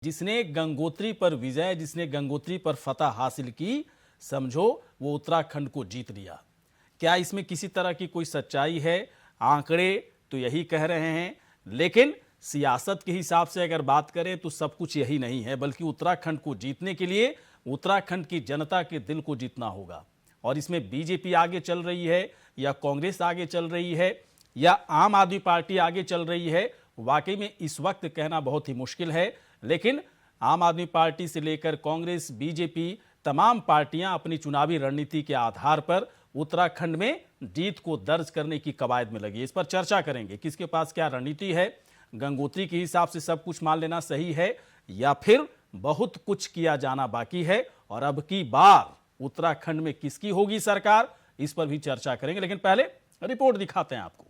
जिसने गंगोत्री पर विजय, जिसने गंगोत्री पर फतह हासिल की, समझो वो उत्तराखंड को जीत लिया। क्या इसमें किसी तरह की कोई सच्चाई है? आंकड़े तो यही कह रहे हैं, लेकिन सियासत के हिसाब से अगर बात करें तो सब कुछ यही नहीं है, बल्कि उत्तराखंड को जीतने के लिए उत्तराखंड की जनता के दिल को जीतना होगा। और इसमें बीजेपी आगे चल रही है या कांग्रेस आगे चल रही है या आम आदमी पार्टी आगे चल रही है, वाकई में इस वक्त कहना बहुत ही मुश्किल है। लेकिन आम आदमी पार्टी से लेकर कांग्रेस, बीजेपी, तमाम पार्टियां अपनी चुनावी रणनीति के आधार पर उत्तराखंड में जीत को दर्ज करने की कवायद में लगी। इस पर चर्चा करेंगे, किसके पास क्या रणनीति है, गंगोत्री के हिसाब से सब कुछ मान लेना सही है या फिर बहुत कुछ किया जाना बाकी है, और अब की बार उत्तराखंड में किसकी होगी सरकार, इस पर भी चर्चा करेंगे। लेकिन पहले रिपोर्ट दिखाते हैं आपको।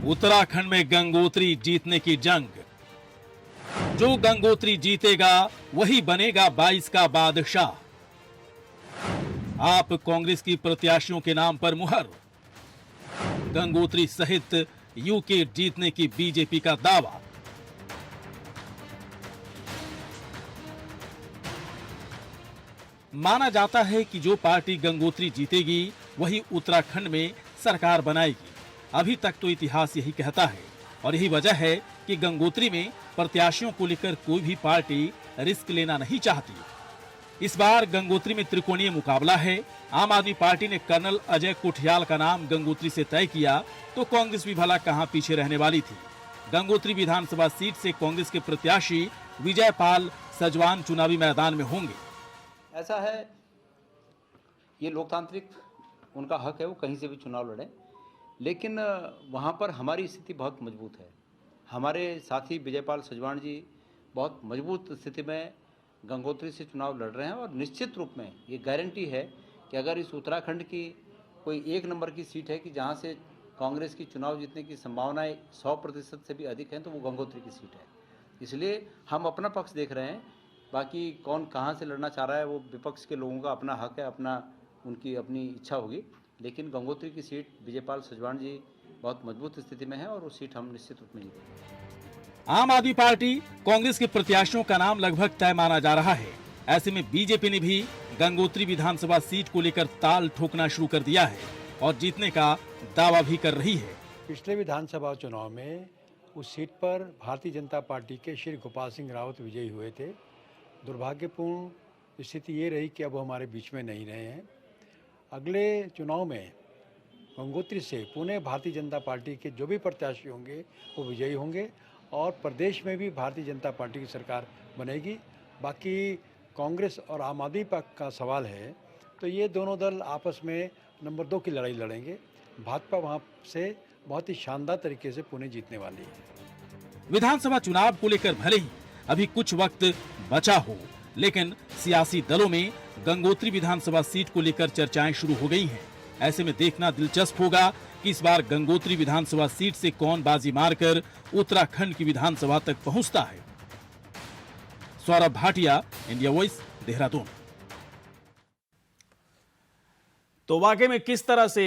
उत्तराखंड में गंगोत्री जीतने की जंग। जो गंगोत्री जीतेगा वही बनेगा 22 का बादशाह। आप कांग्रेस की प्रत्याशियों के नाम पर मुहर। गंगोत्री सहित यूके जीतने की बीजेपी का दावा। माना जाता है कि जो पार्टी गंगोत्री जीतेगी वही उत्तराखंड में सरकार बनाएगी। अभी तक तो इतिहास यही कहता है, और यही वजह है कि गंगोत्री में प्रत्याशियों को लेकर कोई भी पार्टी रिस्क लेना नहीं चाहती। इस बार गंगोत्री में त्रिकोणीय मुकाबला है। आम आदमी पार्टी ने कर्नल अजय कोठियाल का नाम गंगोत्री से तय किया, तो कांग्रेस भी भला कहां पीछे रहने वाली थी। गंगोत्री विधानसभा सीट से कांग्रेस के प्रत्याशी विजय पाल सजवान चुनावी मैदान में होंगे। ऐसा है, ये लोकतांत्रिक उनका हक है, वो कहीं से भी चुनाव लड़ें, लेकिन वहाँ पर हमारी स्थिति बहुत मजबूत है। हमारे साथी विजयपाल सजवान जी बहुत मजबूत स्थिति में गंगोत्री से चुनाव लड़ रहे हैं, और निश्चित रूप में ये गारंटी है कि अगर इस उत्तराखंड की कोई एक नंबर की सीट है कि जहाँ से कांग्रेस की चुनाव जीतने की संभावनाएं 100% से भी अधिक हैं, तो वो गंगोत्री की सीट है। इसलिए हम अपना पक्ष देख रहे हैं, बाकी कौन कहाँ से लड़ना चाह रहा है वो विपक्ष के लोगों का अपना हक है, उनकी अपनी इच्छा होगी। लेकिन गंगोत्री की सीट विजयपाल सजवान जी बहुत मजबूत स्थिति में है, और वो सीट हम निश्चित रूप में जीतेंगे। आम आदमी पार्टी, कांग्रेस के प्रत्याशियों का नाम लगभग तय माना जा रहा है। ऐसे में बीजेपी ने भी गंगोत्री विधानसभा सीट को लेकर ताल ठोकना शुरू कर दिया है और जीतने का दावा भी कर रही है। पिछले विधानसभा चुनाव में उस सीट पर भारतीय जनता पार्टी के श्री गोपाल सिंह रावत विजयी हुए थे। दुर्भाग्यपूर्ण स्थिति ये रही कि अब वो हमारे बीच में नहीं रहे हैं। अगले चुनाव में गंगोत्री से पुणे भारतीय जनता पार्टी के जो भी प्रत्याशी होंगे वो विजयी होंगे, और प्रदेश में भी भारतीय जनता पार्टी की सरकार बनेगी। बाकी कांग्रेस और आम आदमी पार्टी का सवाल है, तो ये दोनों दल आपस में नंबर 2 की लड़ाई लड़ेंगे। भाजपा वहाँ से बहुत ही शानदार तरीके से पुणे जीतने वाली है। विधानसभा चुनाव को लेकर भले ही अभी कुछ वक्त बचा हो, लेकिन सियासी दलों में गंगोत्री विधानसभा सीट को लेकर चर्चाएं शुरू हो गई हैं। ऐसे में देखना दिलचस्प होगा कि इस बार गंगोत्री विधानसभा सीट से कौन बाजी मारकर उत्तराखंड की विधानसभा तक पहुंचता है। Saurabh Bhatia, India voice, Dehradun. तो वाकई में किस तरह से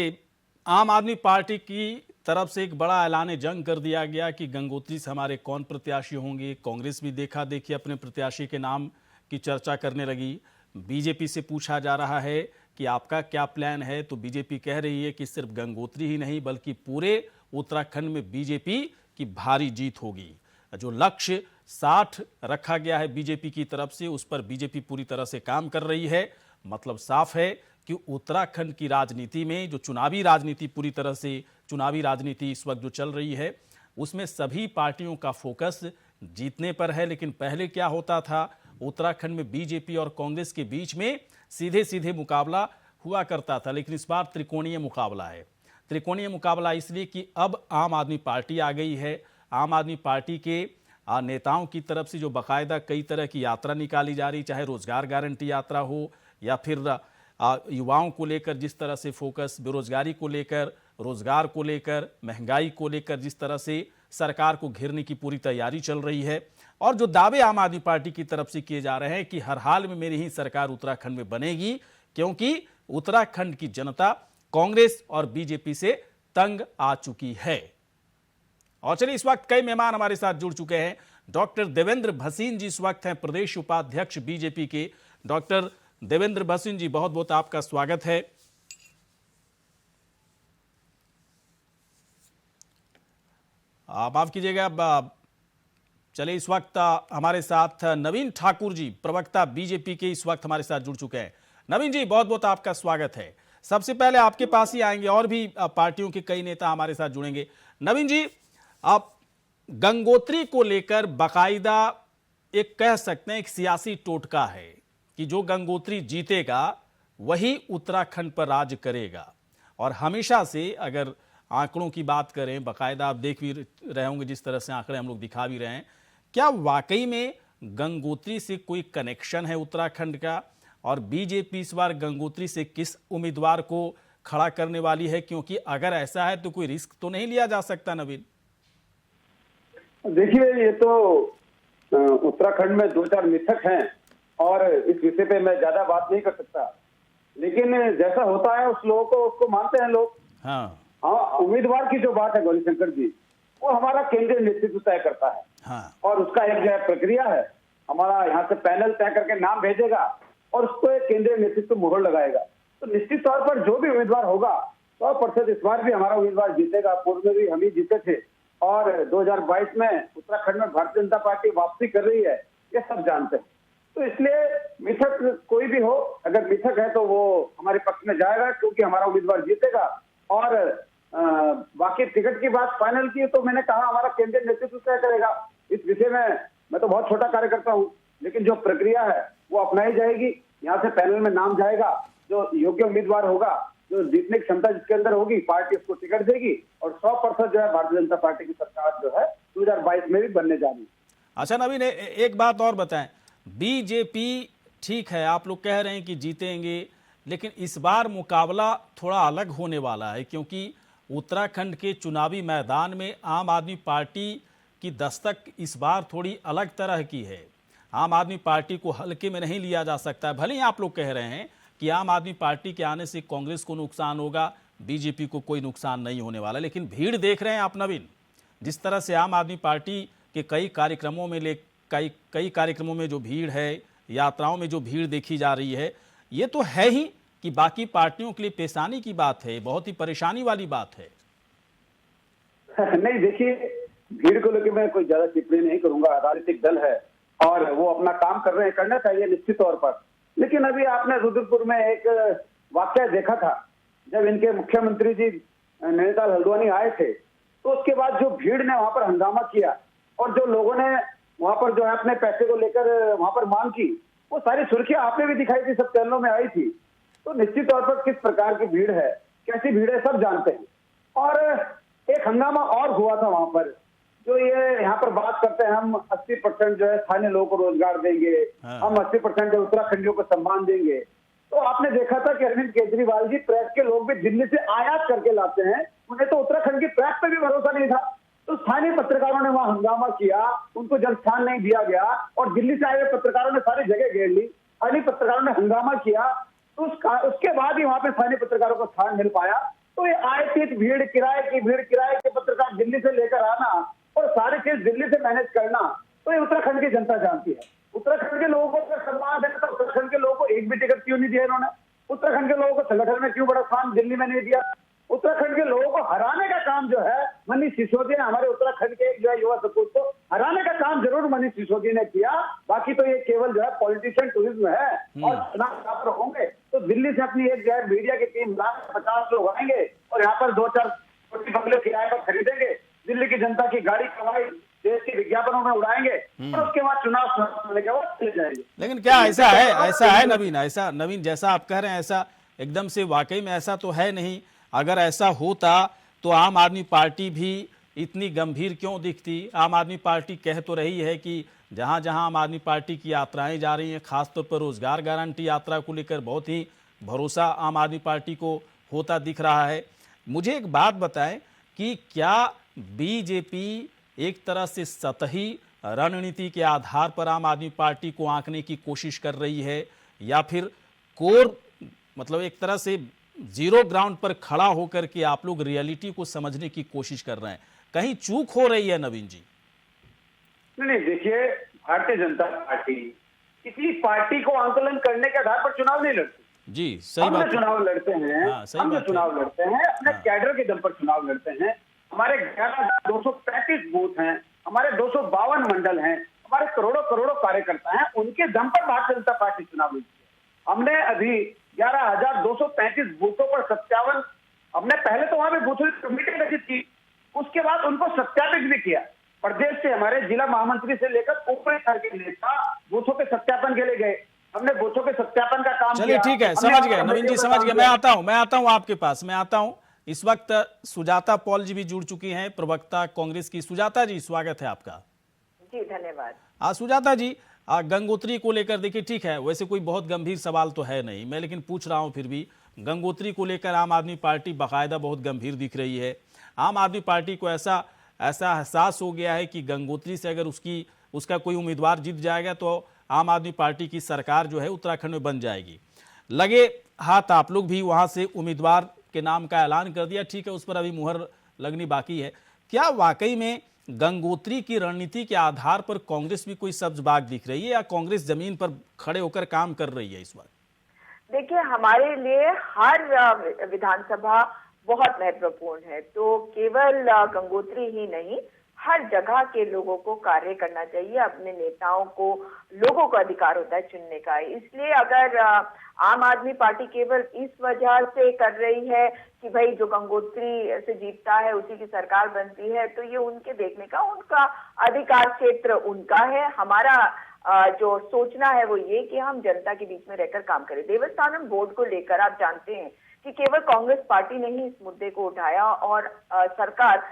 आम आदमी पार्टी की तरफ से एक बड़ा ऐलान जंग कर दिया गया कि गंगोत्री से हमारे कौन प्रत्याशी होंगे। कांग्रेस भी देखा देखी अपने प्रत्याशी के नाम की चर्चा करने लगी। बीजेपी से पूछा जा रहा है कि आपका क्या प्लान है, तो बीजेपी कह रही है कि सिर्फ गंगोत्री ही नहीं बल्कि पूरे उत्तराखंड में बीजेपी की भारी जीत होगी। जो लक्ष्य 60 रखा गया है बीजेपी की तरफ से, उस पर बीजेपी पूरी तरह से काम कर रही है। मतलब साफ है कि उत्तराखंड की राजनीति में जो चुनावी राजनीति पूरी तरह से चुनावी राजनीति इस वक्त जो चल रही है, उसमें सभी पार्टियों का फोकस जीतने पर है। लेकिन पहले क्या होता था, उत्तराखंड में बीजेपी और कांग्रेस के बीच में सीधे सीधे मुकाबला हुआ करता था, लेकिन इस बार त्रिकोणीय मुकाबला है। त्रिकोणीय मुकाबला इसलिए कि अब आम आदमी पार्टी आ गई है। आम आदमी पार्टी के नेताओं की तरफ से जो बाकायदा कई तरह की यात्रा निकाली जा रही, चाहे रोजगार गारंटी यात्रा हो या फिर युवाओं को लेकर जिस तरह से फोकस, बेरोजगारी को लेकर, रोजगार को लेकर, महंगाई को लेकर जिस तरह से सरकार को घेरने की पूरी तैयारी चल रही है, और जो दावे आम आदमी पार्टी की तरफ से किए जा रहे हैं कि हर हाल में मेरी ही सरकार उत्तराखंड में बनेगी, क्योंकि उत्तराखंड की जनता कांग्रेस और बीजेपी से तंग आ चुकी है। और चलिए, इस वक्त कई मेहमान हमारे साथ जुड़ चुके हैं। डॉक्टर देवेंद्र भसीन जी इस वक्त हैं प्रदेश उपाध्यक्ष बीजेपी के। डॉक्टर देवेंद्र भसीन जी, बहुत बहुत आपका स्वागत है। माफ कीजिएगा, चलिए इस वक्त हमारे साथ नवीन ठाकुर जी, प्रवक्ता बीजेपी के, इस वक्त हमारे साथ जुड़ चुके हैं। नवीन जी, बहुत बहुत आपका स्वागत है। सबसे पहले आपके पास ही आएंगे, और भी पार्टियों के कई नेता हमारे साथ जुड़ेंगे। नवीन जी, आप गंगोत्री को लेकर बाकायदा एक कह सकते हैं एक सियासी टोटका है कि जो गंगोत्री जीतेगा वही उत्तराखंड पर राज करेगा। और हमेशा से अगर आंकड़ों की बात करें, बाकायदा आप देख भी रहे होंगे जिस तरह से आंकड़े हम लोग दिखा भी रहे हैं, क्या वाकई में गंगोत्री से कोई कनेक्शन है उत्तराखंड का? और बीजेपी इस बार गंगोत्री से किस उम्मीदवार को खड़ा करने वाली है? क्योंकि अगर ऐसा है तो कोई रिस्क तो नहीं लिया जा सकता। नवीन, देखिए, ये तो उत्तराखंड में 2-4 मिथक हैं और इस विषय पे मैं ज्यादा बात नहीं कर सकता, लेकिन जैसा होता है उस लोगों को उसको मानते हैं लोग। हाँ उम्मीदवार की जो बात है गौरीशंकर जी, वो हमारा केंद्रीय नेतृत्व तय करता है। हाँ और उसका एक जो है प्रक्रिया है, हमारा यहाँ से पैनल तय करके नाम भेजेगा और उसको एक केंद्रीय नेतृत्व मोहर लगाएगा। तो निश्चित तौर पर जो भी उम्मीदवार होगा 100% इस बार भी हमारा उम्मीदवार जीतेगा। पूर्व में भी हम ही जीते थे और 2022 में उत्तराखंड में भारतीय जनता पार्टी वापसी कर रही है, ये सब जानते हैं। तो इसलिए मिथक कोई भी हो, अगर मिथक है तो वो हमारे पक्ष में जाएगा, क्योंकि हमारा उम्मीदवार जीतेगा। और बाकी टिकट की बात फाइनल की तो मैंने कहा हमारा केंद्रीय नेतृत्व तय करेगा। इस विषय में मैं तो बहुत छोटा कार्यकर्ता हूँ, लेकिन जो प्रक्रिया है वो अपनाई जाएगी। यहाँ से पैनल में नाम जाएगा, जो योग्य उम्मीदवार होगा, जो जीतने की क्षमता जिसके अंदर होगी, पार्टी उसको टिकट देगी और 100% जो है भारतीय जनता पार्टी की सरकार जो है 2022 में भी बनने जा रही है। अच्छा नवीन, एक बात और बताएं, बीजेपी ठीक है, आप लोग कह रहे हैं कि जीतेंगे, लेकिन इस बार मुकाबला थोड़ा अलग होने वाला है, क्योंकि उत्तराखंड के चुनावी मैदान में आम आदमी पार्टी की दस्तक इस बार थोड़ी अलग तरह की है। आम आदमी पार्टी को हल्के में नहीं लिया जा सकता है। भले ही आप लोग कह रहे हैं कि आम आदमी पार्टी के आने से कांग्रेस को नुकसान होगा, बीजेपी को कोई नुकसान नहीं होने वाला, लेकिन भीड़ देख रहे हैं आप नवीन, जिस तरह से आम आदमी पार्टी के कई कार्यक्रमों में जो भीड़ है, यात्राओं में जो भीड़ देखी जा रही है, ये तो है ही कि बाकी पार्टियों के लिए पेशानी की बात है, बहुत ही परेशानी वाली बात है। नहीं, देखिए, भीड़ को लेकर मैं कोई ज्यादा टिप्पणी नहीं करूंगा। राजनीतिक दल है और वो अपना काम कर रहे हैं, करना चाहिए निश्चित तौर पर। लेकिन अभी आपने रुद्रपुर में एक वाकया देखा था, जब इनके मुख्यमंत्री जी नैनीताल हल्द्वानी आए थे, तो उसके बाद जो भीड़ ने वहां पर हंगामा किया और जो लोगों ने वहां पर जो है अपने पैसे को लेकर वहां पर मांग की, वो सारी सुर्खियां आपने भी दिखाई थी, सब चैनलों में आई थी। तो निश्चित तौर पर किस प्रकार की भीड़ है, कैसी भीड़ है, सब जानते हैं। और एक हंगामा और हुआ था वहां पर, जो ये यहाँ पर बात करते हैं हम 80% जो है स्थानीय लोगों को रोजगार देंगे, हम 80% जो उत्तराखंडियों को सम्मान देंगे। तो आपने देखा था कि अरविंद केजरीवाल जी प्रेस के लोग भी दिल्ली से आयात करके लाते हैं, उन्हें तो उत्तराखंड की प्रेस पे भी भरोसा नहीं था। तो स्थानीय पत्रकारों ने वहां हंगामा किया, उनको जल स्थान नहीं दिया गया और दिल्ली से आए हुए पत्रकारों ने सारी जगह घेर ली, स्थानीय पत्रकारों ने हंगामा किया। तो उसके बाद ही वहां पे स्थानीय पत्रकारों को स्थान मिल पाया। तो ये आयतित भीड़, किराए के पत्रकार दिल्ली से लेकर आना और सारी चीज दिल्ली से मैनेज करना, तो ये उत्तराखंड की जनता जानती है। उत्तराखंड के लोगों को अगर सम्मान देना तो उत्तराखंड के लोगों को एक भी टिकट क्यों नहीं दिया इन्होंने? उत्तराखंड के लोगों को संगठन में क्यों बड़ा स्थान दिल्ली में नहीं दिया? उत्तराखंड के लोगों को हराने का काम जो है मनीष सिसोदिया ने, हमारे उत्तराखंड के एक जो है युवा सपूत को हराने का काम जरूर मनीष सिसोदिया ने किया। बाकी तो ये केवल जो है पॉलिटिशियन टूरिज्म है। और चुनाव होंगे तो दिल्ली से अपनी एक जो है मीडिया की टीम 50 लोग आएंगे और यहाँ पर 2-4 छोटी बंगले किराए पर खरीदेंगे, दिल्ली की जनता की गाड़ी कमाई देश के विज्ञापनों में उड़ाएंगे और उसके बाद चुनाव होने के बाद चले जाएंगे। लेकिन क्या ऐसा है नवीन, ऐसा नवीन जैसा आप कह रहे हैं, ऐसा एकदम से वाकई में ऐसा तो है नहीं। अगर ऐसा होता तो आम आदमी पार्टी भी इतनी गंभीर क्यों दिखती? आम आदमी पार्टी कह तो रही है कि जहां जहां आम आदमी पार्टी की यात्राएं जा रही हैं, खासतौर पर रोजगार गारंटी यात्रा को लेकर बहुत ही भरोसा आम आदमी पार्टी को होता दिख रहा है। मुझे एक बात बताएं कि क्या बीजेपी एक तरह से सतही रणनीति के आधार पर आम आदमी पार्टी को आंकने की कोशिश कर रही है, या फिर कोर मतलब एक तरह से जीरो ग्राउंड पर खड़ा होकर के आप लोग रियलिटी को समझने की कोशिश कर रहे हैं, कहीं चूक हो रही है नवीन जी? नहीं, देखिए, भारतीय जनता पार्टी किसी पार्टी को आंदोलन करने के आधार पर चुनाव नहीं लड़ती। जी सही हम बात जो है। चुनाव लड़ते हैं, हाँ, सही हम जो बात है। चुनाव लड़ते हैं अपने हाँ। कैडर के दम पर चुनाव लड़ते हैं। हमारे 11,235 बूथ हैं, हमारे 252 मंडल हैं, हमारे करोड़ों करोड़ों कार्यकर्ता हैं, उनके दम पर भारतीय जनता पार्टी चुनाव लड़ती है। हमने अभी 11,235 बूथों पर 57, हमने पहले तो वहां पे बूथों की कमेटी रखी थी, उसके बाद उनको सत्यापित भी किया। प्रदेश से हमारे जिला महामंत्री से लेकर ऊपरी स्तर के नेता बूथों के सत्यापन के लिए गए। हमने बूथों के सत्यापन का काम चलिए किया। ठीक है, हमने समझ गए और नवीन जी, कमेटियों का समझ काम गए। किया। मैं आता हूं आपके पास, मैं आता हूं। इस वक्त सुजाता पॉल जी भी जुड़ चुकी हैं, प्रवक्ता कांग्रेस की। सुजाता जी, स्वागत है आपका। जी धन्यवाद। सुजाता जी, गंगोत्री को लेकर देखिए, ठीक है, वैसे कोई बहुत गंभीर सवाल तो है नहीं, मैं लेकिन पूछ रहा हूं फिर भी। गंगोत्री को लेकर आम आदमी पार्टी बाकायदा बहुत गंभीर दिख रही है। आम आदमी पार्टी को ऐसा एहसास हो गया है कि गंगोत्री से अगर उसका कोई उम्मीदवार जीत जाएगा तो आम आदमी पार्टी की सरकार जो है उत्तराखंड में बन जाएगी। लगे हाथ आप लोग भी वहां से उम्मीदवार के नाम का ऐलान कर दिया, ठीक है, उस पर अभी मुहर लगनी बाकी है। क्या वाकई में गंगोत्री की रणनीति के आधार पर कांग्रेस भी कोई सब्ज बाग दिख रही है, या कांग्रेस जमीन पर खड़े होकर काम कर रही है इस वक्त? देखिए, हमारे लिए हर विधानसभा बहुत महत्वपूर्ण है, तो केवल गंगोत्री ही नहीं, हर जगह के लोगों को कार्य करना चाहिए। अपने नेताओं को, लोगों को अधिकार होता है चुनने का। इसलिए अगर आम आदमी पार्टी केवल इस वजह से कर रही है कि भाई जो गंगोत्री से जीतता है उसी की सरकार बनती है, तो ये उनके देखने का, उनका अधिकार क्षेत्र उनका है। हमारा जो सोचना है वो ये कि हम जनता के बीच में रहकर काम करें। देवस्थानम बोर्ड को लेकर आप जानते हैं कि केवल कांग्रेस पार्टी ने ही इस मुद्दे को उठाया और सरकार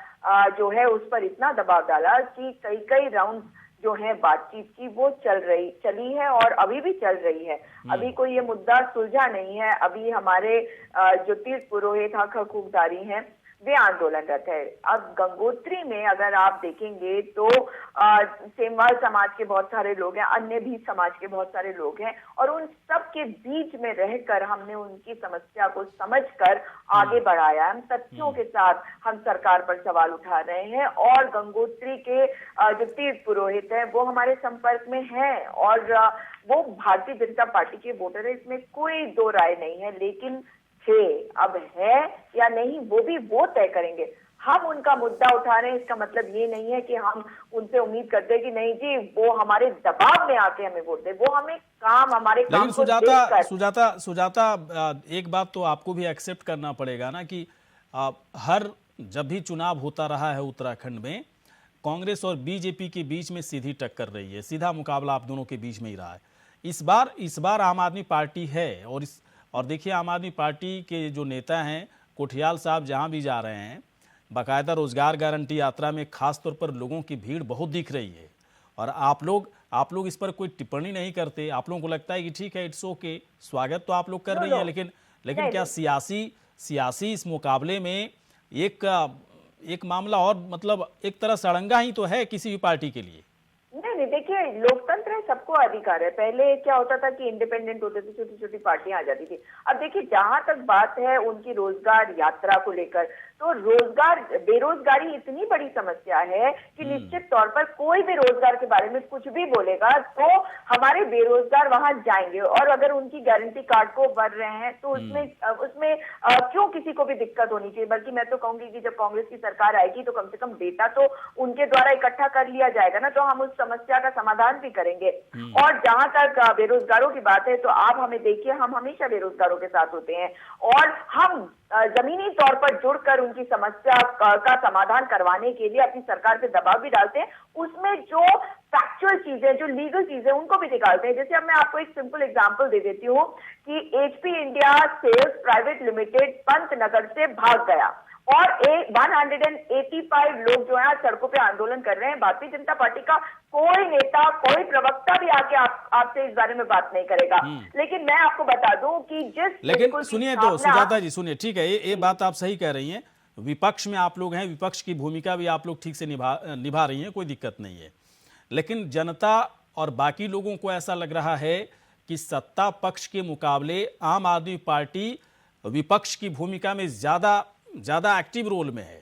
जो है उस पर इतना दबाव डाला कि कई राउंड जो है बातचीत की वो चली है और अभी भी चल रही है। अभी कोई ये मुद्दा सुलझा नहीं है। अभी हमारे जो तीर्थ पुरोहित हक हकूकदारी हैं वे आंदोलनरत है। अब गंगोत्री में अगर आप देखेंगे तो सेमवाल समाज के बहुत सारे लोग हैं, अन्य भी समाज के बहुत सारे लोग हैं, और उन सब के बीच में रहकर हमने उनकी समस्या को समझकर आगे बढ़ाया। हम तथ्यों के साथ हम सरकार पर सवाल उठा रहे हैं, और गंगोत्री के जो तीर्थ पुरोहित हैं वो हमारे संपर्क में हैं, और वो भारतीय जनता पार्टी के वोटर है, इसमें कोई दो राय नहीं है। लेकिन अब है या नहीं वो तय करेंगे। हम उनका मुद्दा उठा रहे हैं, इसका मतलब ये नहीं है कि हम उनसे उम्मीद करते हैं कि नहीं जी वो हमारे दबाव में आके हमें वोट दे। वो हमें काम, हमारे काम लेकिन को देखकर। सुजाता, एक बात तो आपको भी एक्सेप्ट करना पड़ेगा ना कि जब भी चुनाव होता रहा है उत्तराखंड में, कांग्रेस और बीजेपी के बीच में सीधी टक्कर रही है, सीधा मुकाबला आप दोनों के बीच में ही रहा है। इस बार आम आदमी पार्टी है, और देखिए आम आदमी पार्टी के जो नेता हैं कोठियाल साहब जहां भी जा रहे हैं, बाकायदा रोजगार गारंटी यात्रा में खास तौर पर लोगों की भीड़ बहुत दिख रही है, और आप लोग इस पर कोई टिप्पणी नहीं करते। आप लोगों को लगता है कि ठीक है, इट्स ओके, स्वागत तो आप लोग कर रही हैं, लेकिन क्या सियासी इस मुकाबले में एक मामला और, मतलब एक तरह सड़ंगा ही तो है किसी भी पार्टी के लिए? नहीं, देखिए, लोकतंत्र है, सबको अधिकार है। पहले क्या होता था कि इंडिपेंडेंट होते थे, छोटी छोटी पार्टियां आ जाती थी। अब देखिए, जहां तक बात है उनकी रोजगार यात्रा को लेकर, तो बेरोजगारी इतनी बड़ी समस्या है कि निश्चित तौर पर कोई भी रोजगार के बारे में कुछ भी बोलेगा तो हमारे बेरोजगार वहां जाएंगे। और अगर उनकी गारंटी कार्ड को भर रहे हैं तो उसमें क्यों किसी को भी दिक्कत होनी चाहिए? बल्कि मैं तो कहूंगी कि जब कांग्रेस की सरकार आएगी तो कम से कम डेटा तो उनके द्वारा इकट्ठा कर लिया जाएगा ना, तो हम उस समस्या का समाधान भी करेंगे। और जहां तक बेरोजगारों की बात है, तो आप हमें देखिए, हम हमेशा बेरोजगारों के साथ होते हैं, और हम जमीनी तौर पर जुड़कर उनकी समस्या का समाधान करवाने के लिए अपनी सरकार पे दबाव भी डालते हैं। उसमें जो फैक्चुअल चीजें, जो लीगल चीजें, उनको भी निकालते हैं। जैसे अब मैं आपको एक सिंपल एग्जांपल दे देती हूँ कि HP India sales private limited Pantnagar से भाग गया, और 185 लोग जो है सड़कों पे आंदोलन कर रहे हैं। भारतीय जनता पार्टी का कोई नेता, कोई प्रवक्ता भी आके आपसे इस बारे में बात नहीं करेगा। लेकिन मैं आपको बता दूं कि लेकिन सुनिए तो सुजाता जी, सुनिए, ठीक है, ये बात आप सही कह रही हैं। विपक्ष में आप लोग हैं, विपक्ष की भूमिका भी आप लोग ठीक से निभा रही हैं, कोई दिक्कत नहीं है। लेकिन जनता और बाकी लोगों को ऐसा लग रहा है कि सत्ता पक्ष के मुकाबले आम आदमी पार्टी विपक्ष की भूमिका में ज्यादा एक्टिव रोल में है?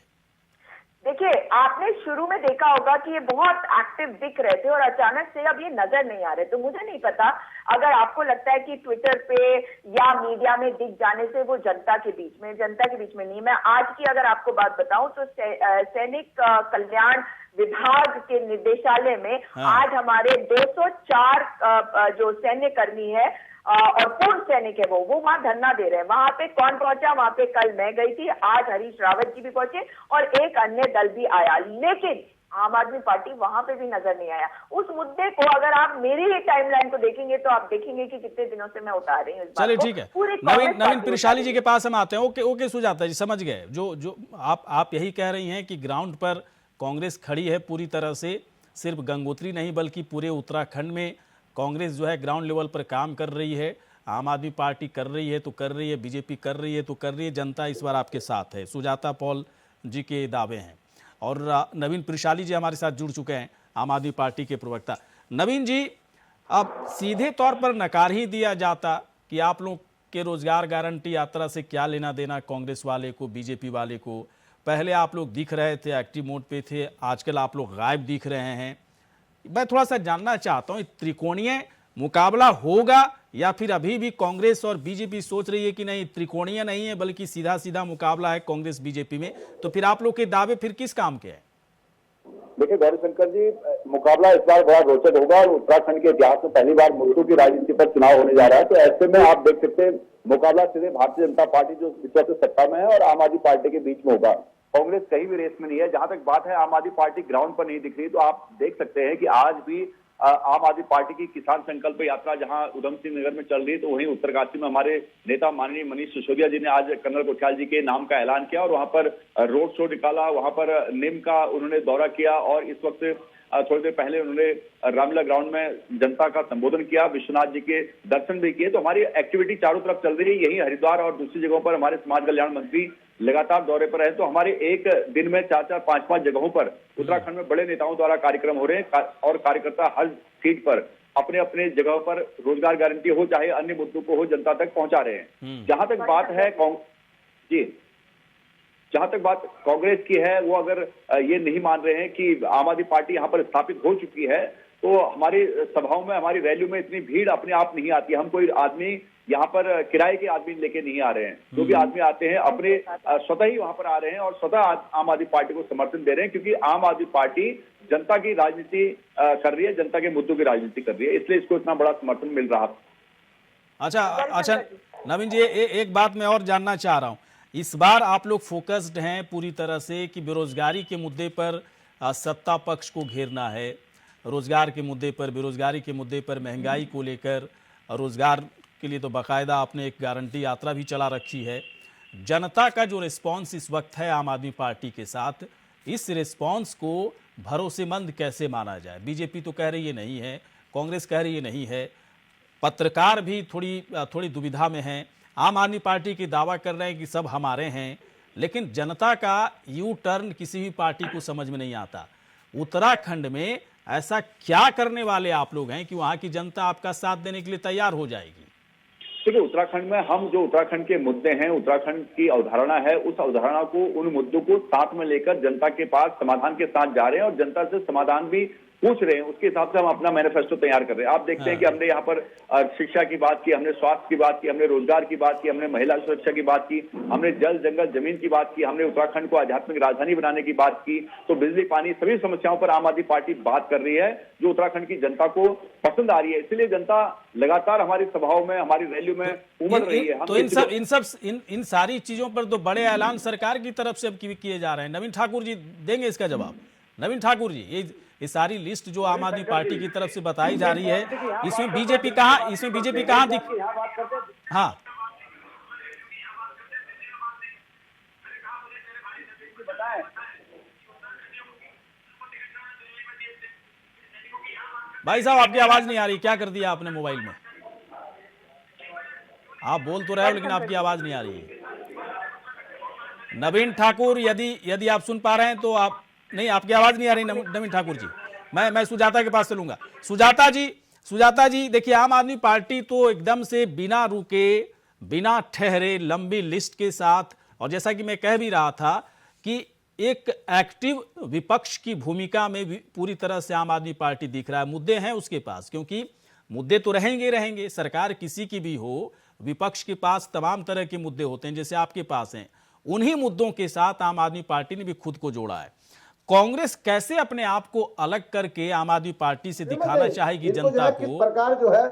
देखिए, आपने शुरू में देखा होगा कि ये बहुत एक्टिव दिख रहे थे और अचानक से अब ये नजर नहीं आ रहे। तो मुझे नहीं पता, अगर आपको लगता है कि ट्विटर पे या मीडिया में दिख जाने से वो जनता के बीच में नहीं। मैं आज की अगर आपको बात बताऊं तो सैनिक कल्याण विभाग के निदेशालय में आज हमारे 204 जो सैन्य कर्मी है और पूर्व सैनिक है वो वहां धरना दे रहे हैं। वहां पे कौन पहुंचा? वहां पे कल मैं गई थी, आज हरीश रावत जी भी पहुंचे और एक अन्य दल भी आया, लेकिन आम आदमी पार्टी वहां पे भी नजर नहीं आया। उस मुद्दे को अगर आप मेरी टाइमलाइन को देखेंगे तो आप देखेंगे कि कितने दिनों से मैं उठा रही हूँ। चलिए ठीक है, नवीन पिरशाली जी के पास हम आते हैं। ओके सुजाता जी, समझ गए। जो आप यही कह रही हैं कि ग्राउंड पर कांग्रेस खड़ी है पूरी तरह से, सिर्फ गंगोत्री नहीं बल्कि पूरे उत्तराखंड में कांग्रेस जो है ग्राउंड लेवल पर काम कर रही है। आम आदमी पार्टी कर रही है तो कर रही है, बीजेपी कर रही है तो कर रही है, जनता इस बार आपके साथ है। सुजाता पॉल जी के दावे हैं और नवीन पिरशाली जी हमारे साथ जुड़ चुके हैं, आम आदमी पार्टी के प्रवक्ता। नवीन जी, अब सीधे तौर पर नकार ही दिया जाता कि आप लोग के रोजगार गारंटी यात्रा से क्या लेना देना कांग्रेस वाले को, बीजेपी वाले को। पहले आप लोग दिख रहे थे, एक्टिव मोड पे थे, आजकल आप लोग गायब दिख रहे हैं। मैं थोड़ा सा जानना चाहता हूं, त्रिकोणीय मुकाबला होगा या फिर अभी भी कांग्रेस और बीजेपी सोच रही है कि नहीं, त्रिकोणीय नहीं है बल्कि सीधा सीधा मुकाबला है कांग्रेस बीजेपी में? तो फिर आप लोग के दावे फिर किस काम के हैं? देखिए गौरीशंकर जी, मुकाबला इस बार बड़ा रोचक होगा और उत्तराखंड के इतिहास में पहली बार मुद्दों की राजनीति पर चुनाव होने जा रहा है। तो ऐसे में आप देख सकते हैं मुकाबला सीधे भारतीय जनता पार्टी जो इस वक्त सत्ता में है और आम आदमी पार्टी के बीच में होगा। कांग्रेस कहीं भी रेस में नहीं है। जहां तक बात है आम आदमी पार्टी ग्राउंड पर नहीं दिख रही, तो आप देख सकते हैं कि आज भी आम आदमी पार्टी की किसान संकल्प यात्रा जहां उधम सिंह नगर में चल रही है, तो वहीं उत्तरकाशी में हमारे नेता माननीय मनीष सिसोदिया जी ने आज कर्नल कोठियाल जी के नाम का ऐलान किया और वहां पर रोड शो निकाला, वहां पर निम का उन्होंने दौरा किया और इस वक्त थोड़ी देर पहले उन्होंने रामलीला ग्राउंड में जनता का संबोधन किया, विश्वनाथ जी के दर्शन भी किए। तो हमारी एक्टिविटी चारों तरफ चल रही है। यही हरिद्वार और दूसरी जगहों पर हमारे समाज कल्याण मंत्री लगातार दौरे पर है। तो हमारे एक दिन में 4-4, 5-5 जगहों पर उत्तराखंड में बड़े नेताओं द्वारा कार्यक्रम हो रहे हैं और कार्यकर्ता हर सीट पर अपने अपने जगह पर रोजगार गारंटी हो चाहे अन्य मुद्दों को हो जनता तक पहुंचा रहे हैं। जहां तक बात है जहां तक बात कांग्रेस की है, वो अगर ये नहीं मान रहे हैं कि आम आदमी पार्टी यहां पर स्थापित हो चुकी है, तो हमारी सभाओं में, हमारी रैलियों में इतनी भीड़ अपने आप नहीं आती। हम कोई आदमी यहाँ पर किराए के आदमी लेके नहीं आ रहे हैं। जो भी आदमी आते हैं अपने स्वतः ही वहां पर आ रहे हैं और स्वतः आम आदमी पार्टी को समर्थन दे रहे हैं, क्योंकि आम आदमी पार्टी जनता की राजनीति कर रही है, जनता के मुद्दों की राजनीति कर रही है, इसलिए इसको इतना बड़ा समर्थन मिल रहा है। अच्छा नवीन जी, एक बात मैं और जानना चाह रहा हूं। इस बार आप लोग फोकस्ड हैं पूरी तरह से कि बेरोजगारी के मुद्दे पर सत्ता पक्ष को घेरना है, रोजगार के मुद्दे पर, बेरोजगारी के मुद्दे पर, महंगाई को लेकर, रोजगार के लिए तो बाकायदा आपने एक गारंटी यात्रा भी चला रखी है। जनता का जो रिस्पांस इस वक्त है आम आदमी पार्टी के साथ, इस रिस्पांस को भरोसेमंद कैसे माना जाए? बीजेपी तो कह रही है नहीं है, कांग्रेस कह रही है नहीं है, पत्रकार भी थोड़ी दुविधा में हैं, आम आदमी पार्टी की दावा कर रहे हैं कि सब हमारे हैं, लेकिन जनता का यू टर्न किसी भी पार्टी को समझ में नहीं आता। उत्तराखंड में ऐसा क्या करने वाले आप लोग हैं कि वहां की जनता आपका साथ देने के लिए तैयार हो जाएगी? देखिए उत्तराखंड में हम जो उत्तराखंड के मुद्दे हैं, उत्तराखंड की अवधारणा है, उस अवधारणा को, उन मुद्दों को साथ में लेकर जनता के पास समाधान के साथ जा रहे हैं और जनता से समाधान भी पूछ रहे हैं। उसके हिसाब से हम अपना मैनिफेस्टो तैयार कर रहे हैं। आप देखते हैं कि हमने यहाँ पर शिक्षा की बात की, हमने स्वास्थ्य की बात की, हमने रोजगार की बात की, हमने महिला सुरक्षा की बात की, हमने जल जंगल जमीन की बात की, हमने उत्तराखंड को आध्यात्मिक राजधानी बनाने की बात की। तो बिजली, पानी, सभी समस्याओं पर आम आदमी पार्टी बात कर रही है जो उत्तराखंड की जनता को पसंद आ रही है। इसलिए जनता लगातार हमारी सभाओं में, हमारी रैलियों में उमड़ रही है। तो इन सारी चीजों पर तो बड़े ऐलान सरकार की तरफ से अब किए जा रहे हैं। नवीन ठाकुर जी देंगे इसका जवाब। नवीन ठाकुर जी, ये सारी लिस्ट जो आम आदमी पार्टी की तरफ से बताई जा रही है, इसमें बीजेपी कहां दिख? हाँ, भाई साहब आपकी आवाज नहीं आ रही, क्या कर दिया आपने मोबाइल में? आप बोल तो रहे हो लेकिन आपकी आवाज नहीं आ रही है। नवीन ठाकुर, यदि आप सुन पा रहे हैं तो आप नहीं, आपकी आवाज नहीं आ रही नवीन ठाकुर जी। मैं सुजाता के पास चलूंगा। सुजाता जी देखिए, आम आदमी पार्टी तो एकदम से बिना रुके बिना ठहरे लंबी लिस्ट के साथ, और जैसा कि मैं कह भी रहा था कि एक एक्टिव विपक्ष की भूमिका में भी पूरी तरह से आम आदमी पार्टी दिख रहा है। मुद्दे हैं उसके पास, क्योंकि मुद्दे तो रहेंगे, सरकार किसी की भी हो, विपक्ष के पास तमाम तरह के मुद्दे होते हैं जैसे आपके पास हैं। उन्हीं मुद्दों के साथ आम आदमी पार्टी ने भी खुद को जोड़ा है। कांग्रेस कैसे अपने आप को अलग करके आम आदमी पार्टी से दिखाना चाहेगी जनता को? प्रकार जो है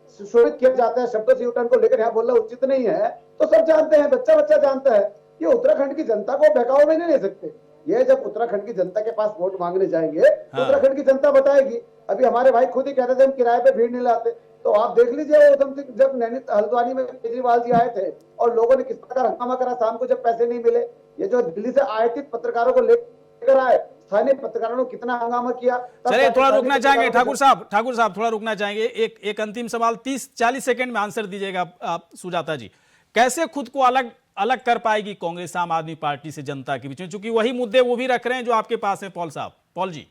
सुशोभित किया जाता है शब्दों से यूटर्न को लेकर यहाँ बोलना उचित नहीं है, तो सब जानते हैं, बच्चा जानता है। ये उत्तराखंड की जनता को बहकावे में नहीं ले सकते। ये जब उत्तराखंड की जनता के पास वोट मांगने जाएंगे तो उत्तराखंड की जनता बताएगी। अभी हमारे भाई खुद ही कहते थे हम किराए पे भीड़ नहीं लाते, तो आप देख लीजिए जब नैनीताल हल्द्वानी में केजरीवाल जी आए थे और लोगों ने किस प्रकार हंगामा करा शाम को जब पैसे नहीं मिले। ये जो दिल्ली से आयातित पत्रकारों को लेकर आए, स्थानीय पत्रकारों ने कितना हंगामा किया। चलिए थोड़ा रुकना चाहेंगे ठाकुर साहब थोड़ा रुकना चाहेंगे। एक अंतिम सवाल 30-40 सेकंड में आंसर दीजिएगा आप सुजाता जी। कैसे खुद को अलग कर पाएगी कांग्रेस आम आदमी पार्टी से जनता के बीच में, क्योंकि वही मुद्दे वो भी रख रहे हैं जो आपके पास है? पॉल जी।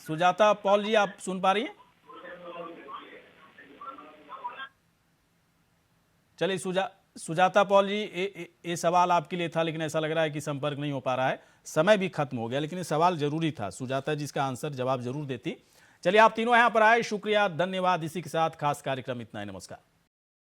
सुजाता, पॉल जी आप सुन पा रही हैं? चलिए सुजाता, पॉल जी, ये सवाल आपके लिए था, लेकिन ऐसा लग रहा है कि संपर्क नहीं हो पा रहा है, समय भी खत्म हो गया, लेकिन ये सवाल जरूरी था। सुजाता जी इसका आंसर जवाब जरूर देती। चलिए आप तीनों यहां पर आए, शुक्रिया, धन्यवाद। इसी के साथ खास कार्यक्रम इतना ही, नमस्कार।